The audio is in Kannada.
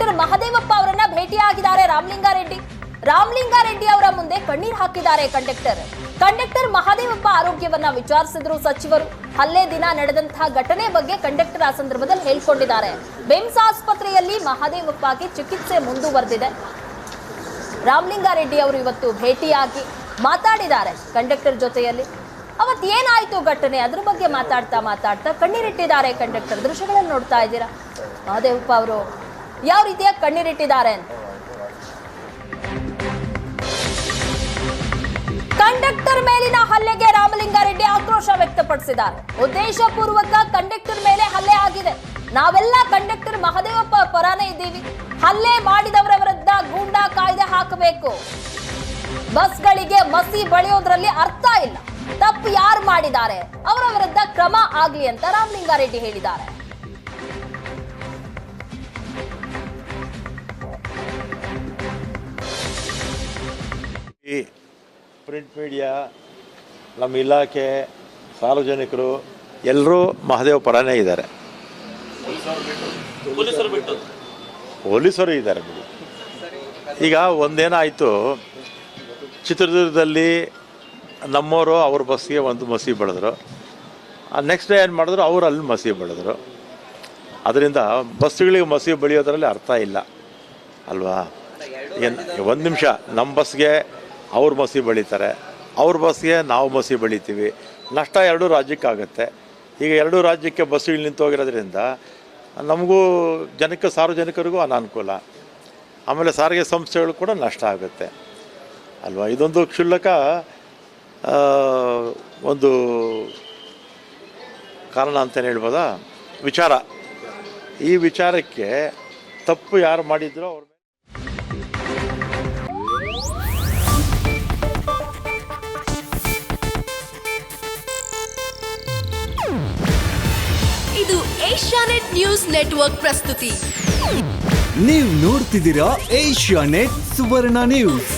ಕಂಡಕ್ಟರ್ ಮಹದೇವಪ್ಪ ಅವರನ್ನ ಭೇಟಿಯಾಗಿದ್ದಾರೆ ರಾಮಲಿಂಗಾರೆಡ್ಡಿ ಅವರ ಮುಂದೆ ಕಣ್ಣೀರು ಹಾಕಿದ್ದಾರೆ ಕಂಡಕ್ಟರ್ ಮಹದೇವಪ್ಪ ಆರೋಗ್ಯವನ್ನ ವಿಚಾರಿಸಿದ್ರು ಸಚಿವರು. ಹಲ್ಲೆ ದಿನ ನಡೆದಂತಹ ಘಟನೆ ಬಗ್ಗೆ ಕಂಡಕ್ಟರ್ ಆ ಸಂದರ್ಭದಲ್ಲಿ ಹೇಳ್ಕೊಂಡಿದ್ದಾರೆ. ಬೆಮ್ಸ್ ಆಸ್ಪತ್ರೆಯಲ್ಲಿ ಮಹದೇವಪ್ಪಗೆ ಚಿಕಿತ್ಸೆ ಮುಂದುವರೆದಿದೆ. ರಾಮಲಿಂಗಾರೆಡ್ಡಿ ಅವರು ಇವತ್ತು ಭೇಟಿಯಾಗಿ ಮಾತಾಡಿದ್ದಾರೆ ಕಂಡಕ್ಟರ್ ಜೊತೆಯಲ್ಲಿ. ಅವತ್ತು ಏನಾಯ್ತು ಘಟನೆ ಅದ್ರ ಬಗ್ಗೆ ಮಾತಾಡ್ತಾ ಕಣ್ಣೀರಿಟ್ಟಿದ್ದಾರೆ ಕಂಡಕ್ಟರ್. ದೃಶ್ಯಗಳನ್ನು ನೋಡ್ತಾ ಇದ್ದೀರಾ ಮಹದೇವಪ್ಪ ಅವರು ಯಾವ ರೀತಿಯಾಗಿ ಕಣ್ಣೀರಿಟ್ಟಿದ್ದಾರೆ ಅಂತ. ಕಂಡಕ್ಟರ್ ಮೇಲಿನ ಹಲ್ಲೆಗೆ ರಾಮಲಿಂಗಾರೆಡ್ಡಿ ಆಕ್ರೋಶ ವ್ಯಕ್ತಪಡಿಸಿದ್ದಾರೆ. ಉದ್ದೇಶಪೂರ್ವಕ ಕಂಡಕ್ಟರ್ ಮೇಲೆ ಹಲ್ಲೆ ಆಗಿದೆ. ನಾವೆಲ್ಲ ಕಂಡಕ್ಟರ್ ಮಹದೇವಪ್ಪ ಪರಾನೇ ಇದ್ದೀವಿ. ಹಲ್ಲೆ ಮಾಡಿದವರ ವಿರುದ್ಧ ಗೂಂಡಾ ಕಾಯ್ದೆ ಹಾಕಬೇಕು. ಬಸ್ಗಳಿಗೆ ಮಸಿ ಬಳಿಯೋದ್ರಲ್ಲಿ ಅರ್ಥ ಇಲ್ಲ. ತಪ್ಪು ಯಾರು ಮಾಡಿದ್ದಾರೆ ಅವರ ವಿರುದ್ಧ ಕ್ರಮ ಆಗ್ಲಿ ಅಂತ ರಾಮಲಿಂಗಾರೆಡ್ಡಿ ಹೇಳಿದ್ದಾರೆ. ಪ್ರಿಂಟ್ ಮೀಡಿಯಾ, ನಮ್ಮ ಇಲಾಖೆ, ಸಾರ್ವಜನಿಕರು ಎಲ್ಲರೂ ಮಹದೇವ ಪರನೇ ಇದ್ದಾರೆ. ಪೊಲೀಸರು ಇದ್ದಾರೆ ಬಿಡಿ. ಈಗ ಒಂದೇನಾಯಿತು, ಚಿತ್ರದುರ್ಗದಲ್ಲಿ ನಮ್ಮವರು ಅವ್ರ ಬಸ್ಗೆ ಒಂದು ಮಸಿ ಬೆಳೆದ್ರು. ನೆಕ್ಸ್ಟ್ ಡೇ ಏನು ಮಾಡಿದ್ರು, ಅವರು ಅಲ್ಲಿ ಮಸಿ ಬೆಳೆದ್ರು. ಅದರಿಂದ ಬಸ್ಗಳಿಗೆ ಮಸಿ ಬೆಳೆಯೋದ್ರಲ್ಲಿ ಅರ್ಥ ಇಲ್ಲ ಅಲ್ವಾ? ಒಂದು ನಿಮಿಷ, ನಮ್ಮ ಬಸ್ಗೆ ಅವ್ರ ಮಸಿ ಬೆಳೀತಾರೆ, ಅವ್ರ ಬಸ್ಗೆ ನಾವು ಮಸಿ ಬೆಳಿತೀವಿ. ನಷ್ಟ ಎರಡೂ ರಾಜ್ಯಕ್ಕಾಗತ್ತೆ. ಈಗ ಎರಡೂ ರಾಜ್ಯಕ್ಕೆ ಬಸ್ಸುಗಳು ನಿಂತು ಹೋಗಿರೋದ್ರಿಂದ ನಮಗೂ ಜನಕ್ಕೆ, ಸಾರ್ವಜನಿಕರಿಗೂ ಅನಾನುಕೂಲ. ಆಮೇಲೆ ಸಾರಿಗೆ ಸಂಸ್ಥೆಗಳು ಕೂಡ ನಷ್ಟ ಆಗುತ್ತೆ ಅಲ್ವಾ? ಇದೊಂದು ಕ್ಷುಲ್ಲಕ ಒಂದು ಕಾರಣ ಅಂತಲೇ ಹೇಳ್ಬೋದಾ ವಿಚಾರ. ಈ ವಿಚಾರಕ್ಕೆ ತಪ್ಪು ಯಾರು ಮಾಡಿದ್ರೋ ಅವ್ರ ಇದು ಏಷ್ಯಾನೆಟ್ ನ್ಯೂಸ್ ನೆಟ್ವರ್ಕ್ ಪ್ರಸ್ತುತಿ. ನೀವು ನೋಡ್ತಿದ್ದೀರಾ ಏಷ್ಯಾನೆಟ್ ಸುವರ್ಣ ನ್ಯೂಸ್.